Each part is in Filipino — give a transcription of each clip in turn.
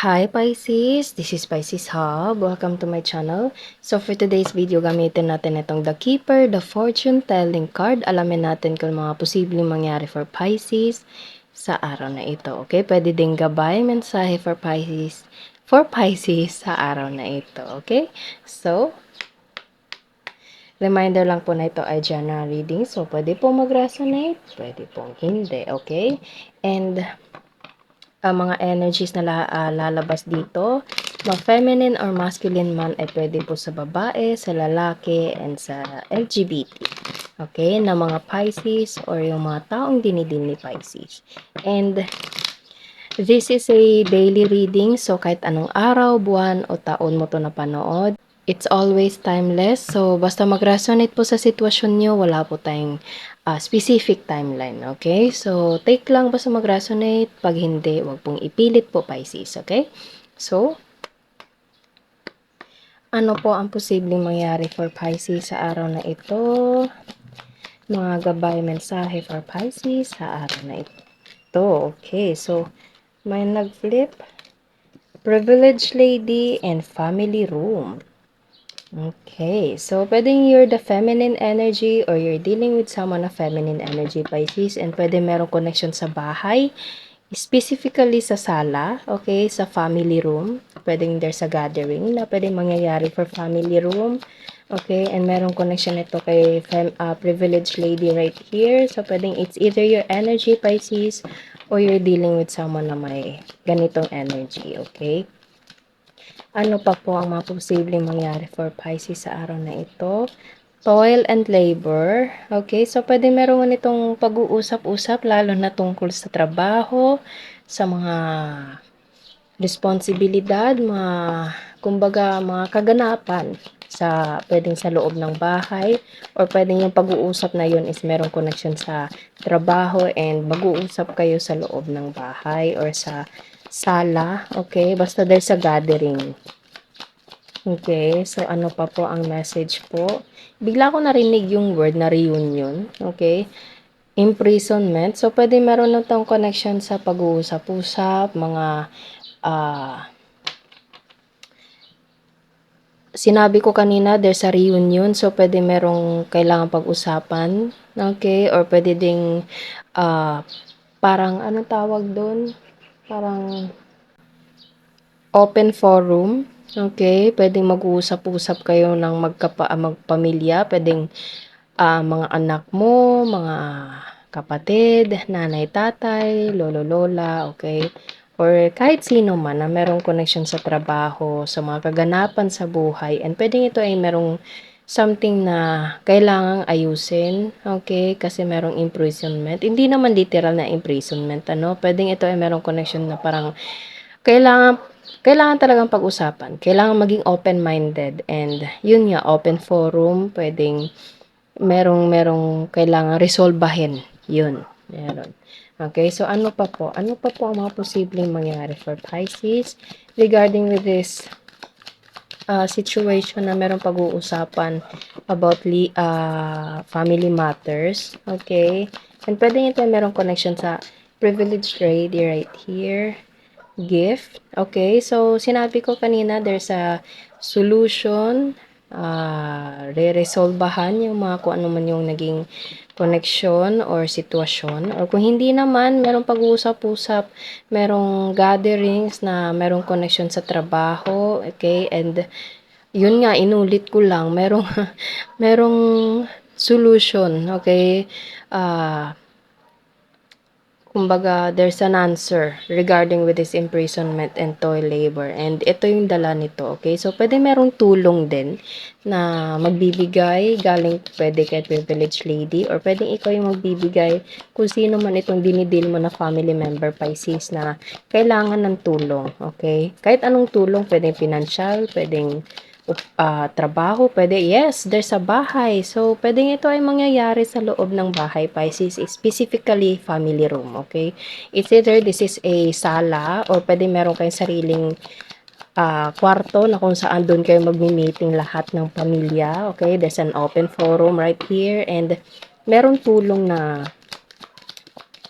Hi Pisces, this is Pisces Hub. Welcome to my channel. So for today's video, gamitin natin itong The Keeper, the Fortune Telling card. Alamin natin kung mga posibleng mangyari for Pisces sa araw na ito. Okay, pwede ding gabay, mensahe for Pisces sa araw na ito. Okay, so reminder lang po na ito ay general reading. So pwede po mag-resonate, pwede pong hindi. Okay, and mga energies na lalabas dito, feminine or masculine man ay pwede po sa babae, sa lalaki, and sa LGBT. Okay, na mga Pisces or yung mga taong dinidin ni Pisces. And this is a daily reading, so kahit anong araw, buwan, o taon mo to napanood, it's always timeless. So, basta mag-resonate po sa sitwasyon nyo, wala po tayong specific timeline, okay? So, take lang basta mag-resonate. Pag hindi, wag pong ipilit po, Pisces, okay? So, ano po ang posibleng mangyari for Pisces sa araw na ito? Mga gabay mensahe for Pisces sa araw na ito. Okay, so, may nag-flip. Privileged lady and family room. Okay, so pwedeng you're the feminine energy or you're dealing with someone of feminine energy, Pisces, and pwede merong connection sa bahay, specifically sa sala, okay, sa family room. Pwedeng there's a gathering na pwedeng mangyayari for family room, okay, and merong connection ito kay privileged lady right here. So pwedeng it's either your energy, Pisces, or you're dealing with someone na may ganitong energy, okay? Ano pa po ang mga posibleng mangyari for Pisces sa araw na ito? Toil and labor. Okay, so pwede meron itong pag-uusap-usap lalo na tungkol sa trabaho, sa mga responsibilidad, kumbaga mga kaganapan sa pwedeng sa loob ng bahay or pwedeng yung pag-uusap na yun is merong connection sa trabaho and mag-uusap kayo sa loob ng bahay or sa sala, okay? Basta there's a gathering. Okay, so ano pa po ang message po? Bigla ko narinig yung word na reunion, okay? Imprisonment. So, pwede meron na tong connection sa pag-uusap-usap, mga sinabi ko kanina, there's a reunion. So, pwede merong kailangan pag-usapan, okay? Or pwede ding parang, anong tawag doon? Parang open forum, okay? Pwedeng mag-uusap-usap kayo ng magpamilya, pwedeng mga anak mo, mga kapatid, nanay, tatay, lolo, lola, okay? Or kahit sino man na merong connection sa trabaho, sa mga kaganapan sa buhay, and pwedeng ito ay merong something na kailangang ayusin, okay? Kasi merong imprisonment. Hindi naman literal na imprisonment, ano? Pwedeng ito ay merong connection na parang kailangan kailangan talagang pag-usapan. Kailangan maging open-minded and yun nga, open forum, pwedeng merong kailangan resolbahin. Yun, meron. Okay, so ano pa po? Ano pa po ang mga posibleng mangyari for Pisces regarding with this situation na merong pag-uusapan about family matters. Okay, and pwedeng ito merong connection sa privileged lady right here. Gift. Okay, so sinabi ko kanina, there's a solution, re-resolbahan yung mga kung ano man yung naging connection or sitwasyon. Or kung hindi naman, merong pag-uusap-usap, merong gatherings na merong connection sa trabaho, okay, and yun nga, inulit ko lang, merong, merong solution, okay, kumbaga, there's an answer regarding with this imprisonment and toil labor. And ito yung dala nito, okay? So, pwede merong tulong din na magbibigay, galing pwede kay privileged lady, or pwede ikaw yung magbibigay kung sino man itong dinidil mo na family member, Pisces, na kailangan ng tulong, okay? Kahit anong tulong, pwedeng financial, pwedeng trabaho, pwede, yes, there's a bahay. So, pwedeng ito ay mangyayari sa loob ng bahay, Pisces, specifically family room, okay? It's either this is a sala or pwede meron kayong sariling kwarto na kung saan doon kayo magmi-meeting lahat ng pamilya, okay? There's an open forum right here and meron tulong na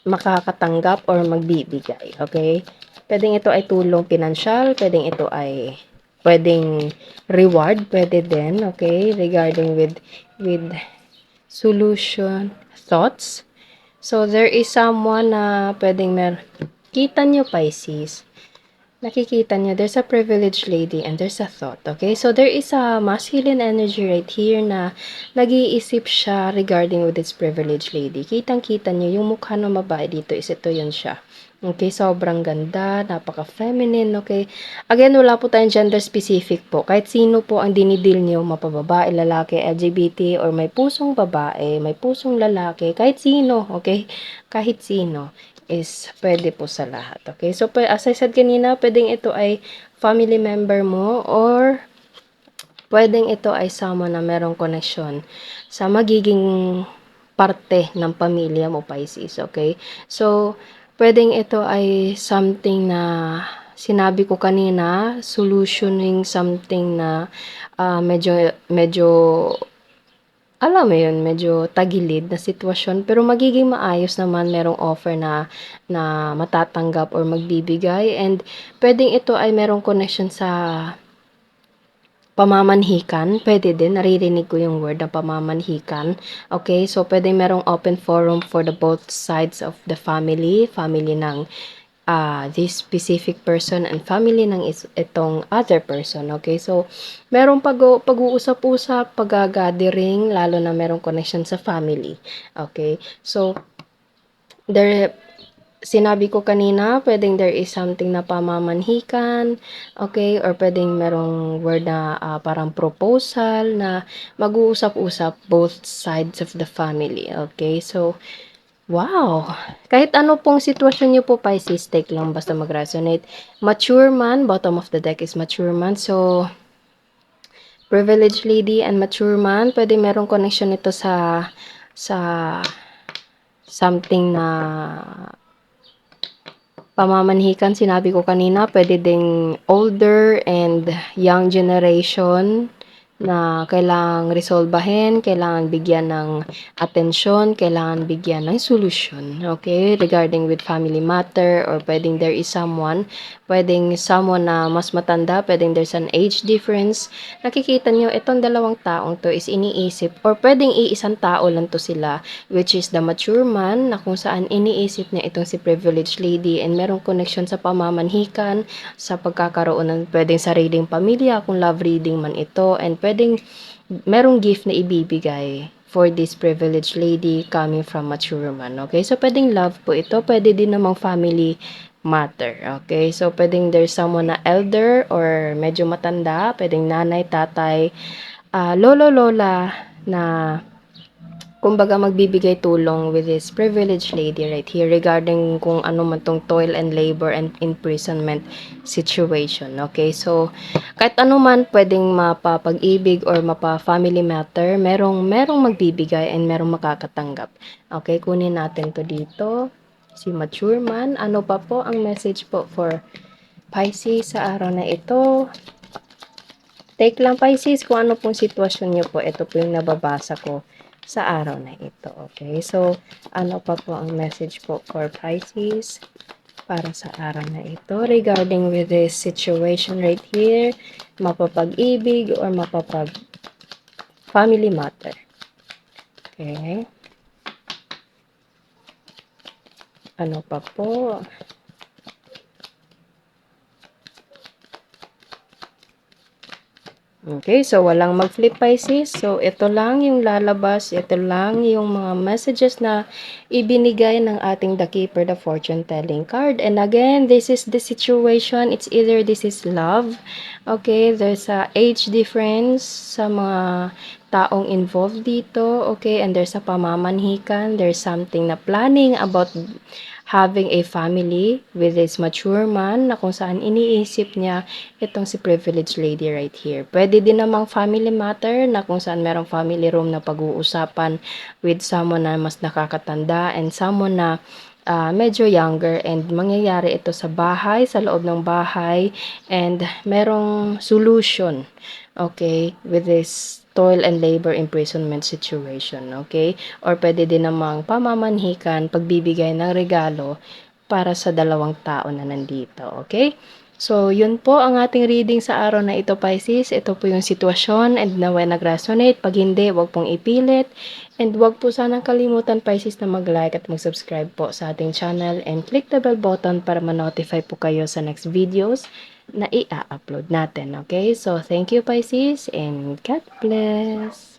makakatanggap or magbibigay, okay? Puwedeng ito ay tulong pinansyal, puwedeng reward, puwede din, okay, regarding with solution thoughts. So, there is someone na puwedeng kita niyo Pisces, nakikita niyo there's a privileged lady and there's a thought, okay? So, there is a masculine energy right here na nag-iisip siya regarding with this privileged lady. Kitang-kita niyo yung mukha ng babae dito is ito yun siya. Okay, sobrang ganda, napaka-feminine, okay? Again, wala po tayong gender specific po. Kahit sino po ang dinidil niyo, mapababae, lalaki, LGBT, or may pusong babae, may pusong lalaki, kahit sino, okay? Kahit sino is pwede po sa lahat, okay? So, as I said kanina, pwedeng ito ay family member mo or pwedeng ito ay someone na merong connection sa magiging parte ng pamilya mo, Pisces, okay? So, pwedeng ito ay something na sinabi ko kanina, solutioning something na medyo alam mo yun, medyo tagilid na sitwasyon, pero magiging maayos naman, merong offer na matatanggap or magbibigay, and pwedeng ito ay merong connection sa pamamanhikan, pwede din, naririnig ko yung word na pamamanhikan, okay? So, pwedeng merong open forum for the both sides of the family ng this specific person and family ng itong other person, okay? So, merong pag-uusap-usap, pag-gathering, lalo na merong connection sa family, okay? So, sinabi ko kanina, pwedeng there is something na pamamanhikan, okay? Or pwedeng merong word na parang proposal na mag-uusap-usap both sides of the family, okay? So, wow! Kahit ano pong sitwasyon niyo po, Pisces, take lang basta mag-resonate. Mature man, bottom of the deck is mature man. So, privileged lady and mature man, pwede merong connection ito sa something na pamamanhikan. Sinabi ko kanina, pwede ding older and young generation na kailangang resolbahin, kailangan bigyan ng atensyon, kailangan bigyan ng solusyon, okay? Regarding with family matter, or pwedeng there is someone na mas matanda, pwedeng there's an age difference. Nakikita nyo, itong dalawang taong to is iniisip, or pwedeng iisang tao lang to sila, which is the mature man, na kung saan iniisip niya itong si privileged lady, and merong connection sa pamamanhikan, sa pagkakaroon ng pwedeng sariling pamilya, kung love reading man ito, and pwedeng merong gift na ibibigay for this privileged lady coming from mature man, okay? So, pwedeng love po ito, pwede din namang family matter, okay? So, pwedeng there's someone na elder or medyo matanda, pwedeng nanay, tatay, lolo, lola, na kumbaga magbibigay tulong with this privileged lady right here regarding kung ano man tong toil and labor and imprisonment situation, okay? So, kahit ano man pwedeng mapapag-ibig or mapa-family matter, merong magbibigay and merong makakatanggap. Okay, kunin natin to dito. Si mature man, ano pa po ang message po for Pisces sa araw na ito? Take lang, Pisces, kung ano pong sitwasyon niyo po. Ito po yung nababasa ko sa araw na ito. Okay? So, ano pa po ang message po for Pisces para sa araw na ito regarding with this situation right here, mapapag-ibig or mapapag-family matter. Okay? Ano pa po? Okay, so walang mag-flip, Pisces. So, ito lang yung lalabas. Ito lang yung mga messages na ibinigay ng ating The Keeper, the Fortune Telling card. And again, this is the situation. It's either this is love. Okay, there's a age difference sa mga taong involved dito. Okay, and there's a pamamanhikan. There's something na planning about having a family with this mature man na kung saan iniisip niya itong si privileged lady right here. Pwede din namang family matter na kung saan merong family room na pag-uusapan with someone na mas nakakatanda and someone na medyo younger, and mangyayari ito sa bahay, sa loob ng bahay, and merong solution, okay, with this toil and labor imprisonment situation, okay? Or pwede din namang pamamanhikan, pagbibigay ng regalo para sa dalawang tao na nandito, okay? So, yun po ang ating reading sa araw na ito, Pisces. Ito po yung sitwasyon and naway nag-resonate. Pag hindi, wag pong ipilit. And wag po sanang kalimutan, Pisces, na mag-like at mag-subscribe po sa ating channel and click the bell button para ma-notify po kayo sa next videos na i-upload natin, okay? So, thank you, Pisces, and God bless!